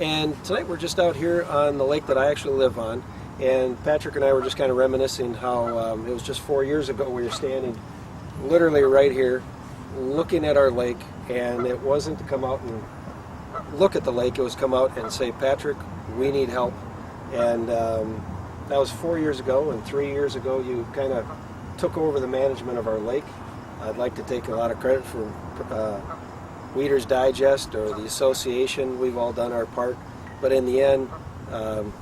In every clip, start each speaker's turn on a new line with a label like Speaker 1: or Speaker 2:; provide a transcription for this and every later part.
Speaker 1: And tonight we're just out here on the lake that I actually live on. And Patrick and I were just kind of reminiscing how it was just 4 years ago we were standing literally right here looking at our lake. And it wasn't to come out and look at the lake, it was come out and say, Patrick, we need help. And that was 4 years ago. And 3 years ago you kind of took over the management of our lake. I'd like to take a lot of credit for Weeder's Digest or the association. We've all done our part, but in the end,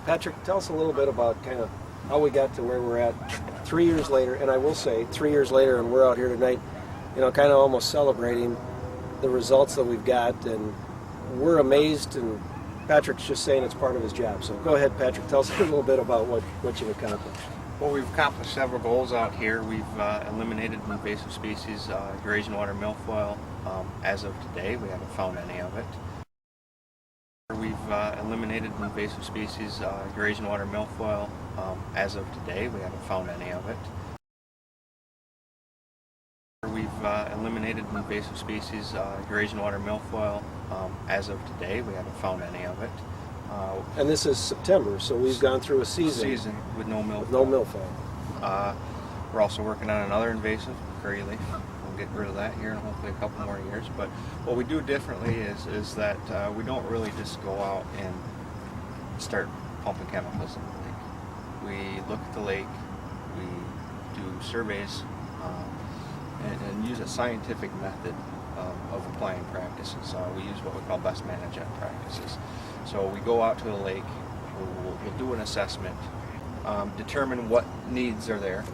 Speaker 1: Patrick, tell us a little bit about kind of how we got to where we're at 3 years later. And I will say 3 years later, and we're out here tonight, you know, kind of almost celebrating the results that we've got, and we're amazed. And Patrick's just saying it's part of his job. So go ahead, Patrick, tell us a little bit about what you've accomplished.
Speaker 2: Well, we've accomplished several goals out here. We've eliminated invasive species, Eurasian water milfoil. As of today, we haven't found any of it. We've eliminated invasive species, Eurasian water milfoil. As of today, we haven't found any of it. We've eliminated invasive species, Eurasian water milfoil. As of today, we haven't found any of it.
Speaker 1: And this is September, so we've gone through a season
Speaker 2: with no milfoil.
Speaker 1: With no milfoil.
Speaker 2: We're also working on another invasive, curry leaf. We'll get rid of that here in hopefully a couple more years. But what we do differently is that we don't really just go out and start pumping chemicals in the lake. We look at the lake, we do surveys, and use a scientific method of applying practices. We use what we call best management practices. So we go out to the lake, we'll do an assessment, determine what needs are there.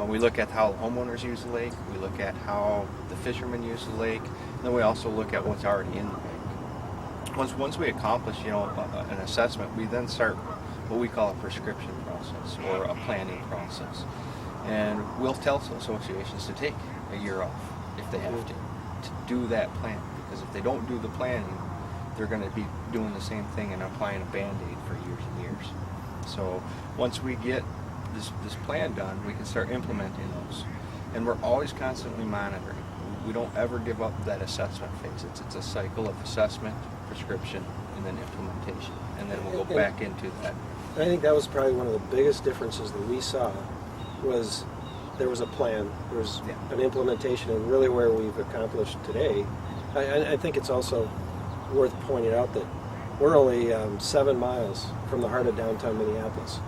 Speaker 2: We look at how homeowners use the lake, we look at how the fishermen use the lake, and then we also look at what's already in the lake. Once we accomplish, an assessment, we then start what we call a prescription process or a planning process. And we'll tell associations to take a year off if they have to do that plan, because if they don't do the planning, they're going to be doing the same thing and applying a Band-Aid for years and years. So once we get this plan done, we can start implementing those. And we're always constantly monitoring. We don't ever give up that assessment phase. It's a cycle of assessment, prescription, and then implementation. And then we'll go back into that.
Speaker 1: I think that was probably one of the biggest differences that we saw was there was a plan, there was an implementation, and really where we've accomplished today. I think it's also worth pointing out that we're only 7 miles from the heart of downtown Minneapolis.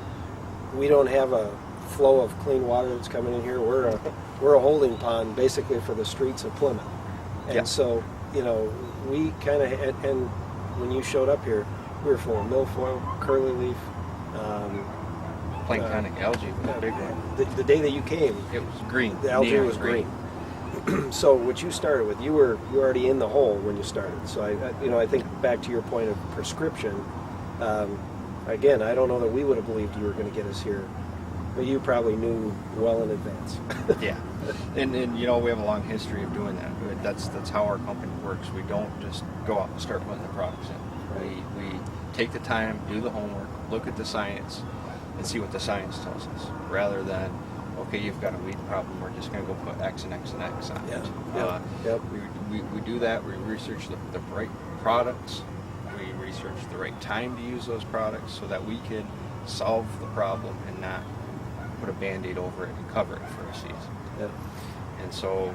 Speaker 1: We don't have a flow of clean water that's coming in here. We're a holding pond basically for the streets of Plymouth. And so, we kind of, and when you showed up here, we were full of milfoil, curly leaf,
Speaker 2: planktonic algae was a big one.
Speaker 1: The day that you came,
Speaker 2: it was green.
Speaker 1: The algae was green. So what you started with, you were already in the hole when you started. So I think back to your point of prescription. Again, I don't know that we would have believed you were going to get us here, but you probably knew well in advance.
Speaker 2: Yeah, and we have a long history of doing that. That's how our company works. We don't just go out and start putting the products in.
Speaker 1: Right.
Speaker 2: We take the time, do the homework, look at the science, and see what the science tells us, rather than, okay, you've got a weed problem, we're just going to go put X and X and X on it. We do that. We research the right products. We research the right time to use those products so that we can solve the problem and not put a Band-Aid over it and cover it for a season.
Speaker 1: Yep.
Speaker 2: And so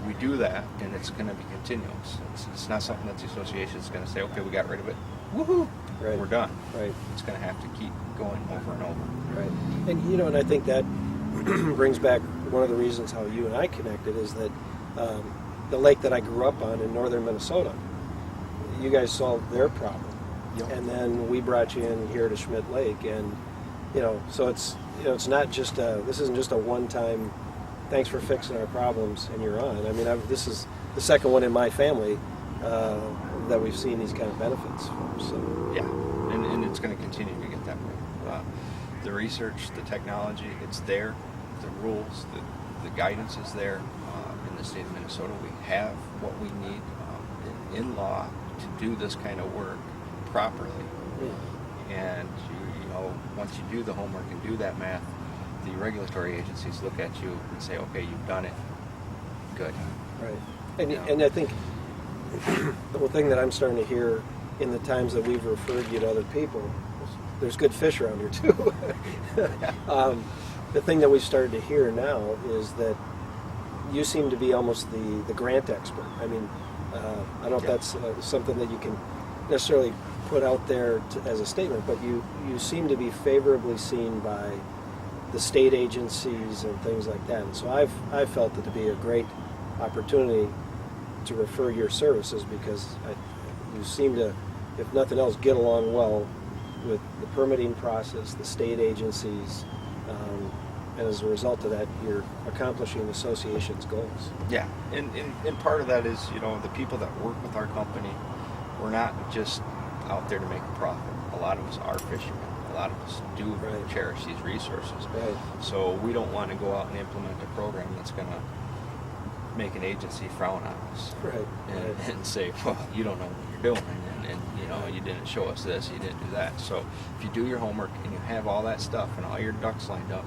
Speaker 2: we do that, and it's going to be continuous. It's not something that the association is going to say, okay, we got rid of it, woohoo,
Speaker 1: right.
Speaker 2: We're done.
Speaker 1: Right.
Speaker 2: It's going to have to keep going over and over.
Speaker 1: Right. And and I think that brings back one of the reasons how you and I connected is that the lake that I grew up on in northern Minnesota, you guys solved their problem.
Speaker 2: Yep.
Speaker 1: And then we brought you in here to Schmidt Lake, and so it's it's not just this isn't just a one-time thanks for fixing our problems and you're on. I mean, this is the second one in my family that we've seen these kind of benefits from. So
Speaker 2: yeah, and it's going to continue to get that way. The research, the technology, it's there. The rules, the guidance is there. In the state of Minnesota, we have what we need in law to do this kind of work properly. And once you do the homework and do that math, the regulatory agencies look at you and say, okay, you've done it. Good.
Speaker 1: Right. And I think the one thing that I'm starting to hear in the times that we've referred you to other people, there's good fish around here too. The thing that we've started to hear now is that you seem to be almost the grant expert. I mean, I don't know if that's something that you can necessarily put out there as a statement, but you seem to be favorably seen by the state agencies and things like that. And so I've felt it to be a great opportunity to refer your services because you seem to, if nothing else, get along well with the permitting process, the state agencies, and as a result of that, you're accomplishing the association's goals.
Speaker 2: Yeah, and part of that is, the people that work with our company, we're not just out there to make a profit. A lot of us are fishermen. A lot of us do cherish these resources.
Speaker 1: Right.
Speaker 2: So we don't want to go out and implement a program that's going to make an agency frown on us.
Speaker 1: Right.
Speaker 2: And say, well, you don't know what you're doing, and you didn't show us this, you didn't do that. So if you do your homework and you have all that stuff and all your ducks lined up,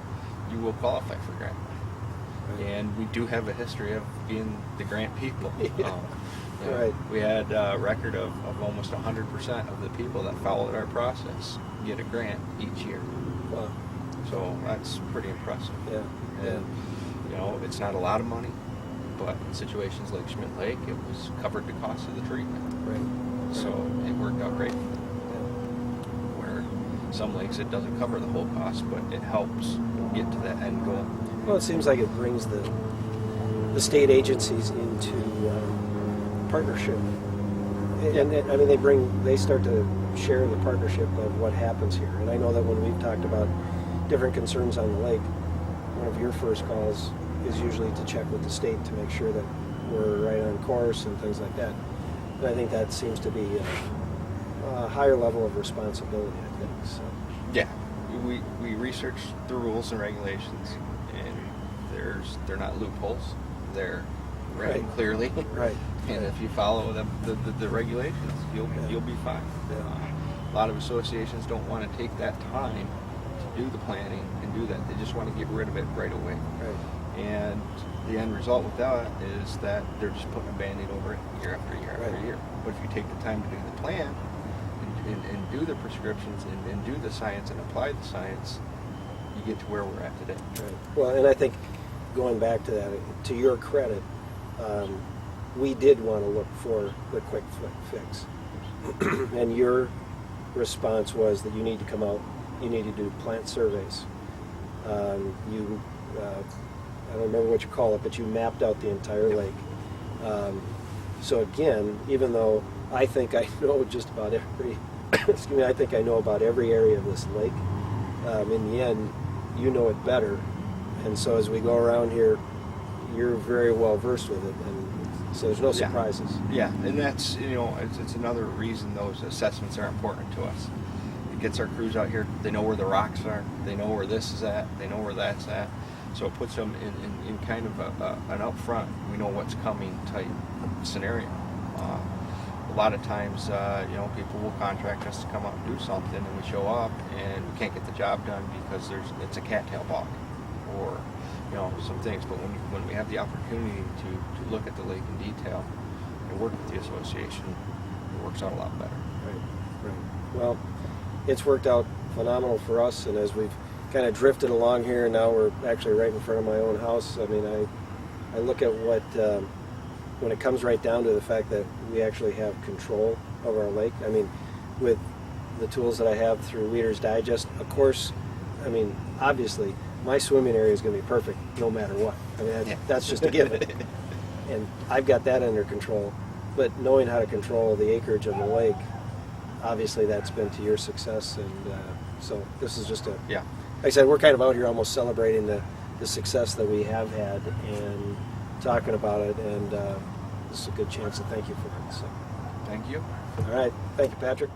Speaker 2: you will qualify for grant. Right. And we do have a history of being the grant people.
Speaker 1: Right.
Speaker 2: We had a record of almost 100% of the people that followed our process get a grant each year.
Speaker 1: Wow.
Speaker 2: So that's pretty impressive.
Speaker 1: Yeah.
Speaker 2: And it's not a lot of money, but in situations like Schmidt Lake, it was covered the cost of the treatment.
Speaker 1: Right.
Speaker 2: So it worked out great. Where some lakes it doesn't cover the whole cost, but it helps get to that end goal.
Speaker 1: Well, it seems like it brings the state agencies into partnership, and I mean they start to share the partnership of what happens here. And I know that when we've talked about different concerns on the lake, one of your first calls is usually to check with the state to make sure that we're right on course and things like that. And I think that seems to be a higher level of responsibility, I think. So.
Speaker 2: Yeah, we research the rules and regulations, and they're not loopholes. They're written clearly.
Speaker 1: Right.
Speaker 2: And if you follow the regulations, you'll be fine.
Speaker 1: Yeah.
Speaker 2: A lot of associations don't want to take that time to do the planning and do that. They just want to get rid of it right away.
Speaker 1: Right.
Speaker 2: And the end result with that is that they're just putting a Band-Aid over it year after year after year. But if you take the time to do the plan and do the prescriptions and do the science and apply the science, you get to where we're at today.
Speaker 1: Right. Well, and I think going back to that, to your credit, we did want to look for the quick fix. And your response was that you need to come out, you need to do plant surveys. I don't remember what you call it, but you mapped out the entire lake. So again, even though I think I know just about every, I think I know about every area of this lake, in the end, you know it better. And so as we go around here, you're very well versed with it, and so there's no surprises.
Speaker 2: Yeah, and that's, it's another reason those assessments are important to us. It gets our crews out here, they know where the rocks are, they know where this is at, they know where that's at. So it puts them in kind of an upfront, we know what's coming type scenario. A lot of times, people will contract us to come out and do something, and we show up and we can't get the job done because it's a cattail bog, or some things. But when we have the opportunity to look at the lake in detail and work with the association, it works out a lot better.
Speaker 1: Right. Well, it's worked out phenomenal for us, and as we've kind of drifted along here, and now we're actually right in front of my own house. I mean, I look at what when it comes right down to the fact that we actually have control of our lake. I mean, with the tools that I have through Reader's Digest, of course, I mean, obviously, my swimming area is going to be perfect no matter what. I mean, that's just a given. And I've got that under control. But knowing how to control the acreage of the lake, obviously that's been to your success. And so this is just like I said, we're kind of out here almost celebrating the success that we have had and talking about it. And this is a good chance to thank you for it. So.
Speaker 2: Thank you.
Speaker 1: All right. Thank you, Patrick.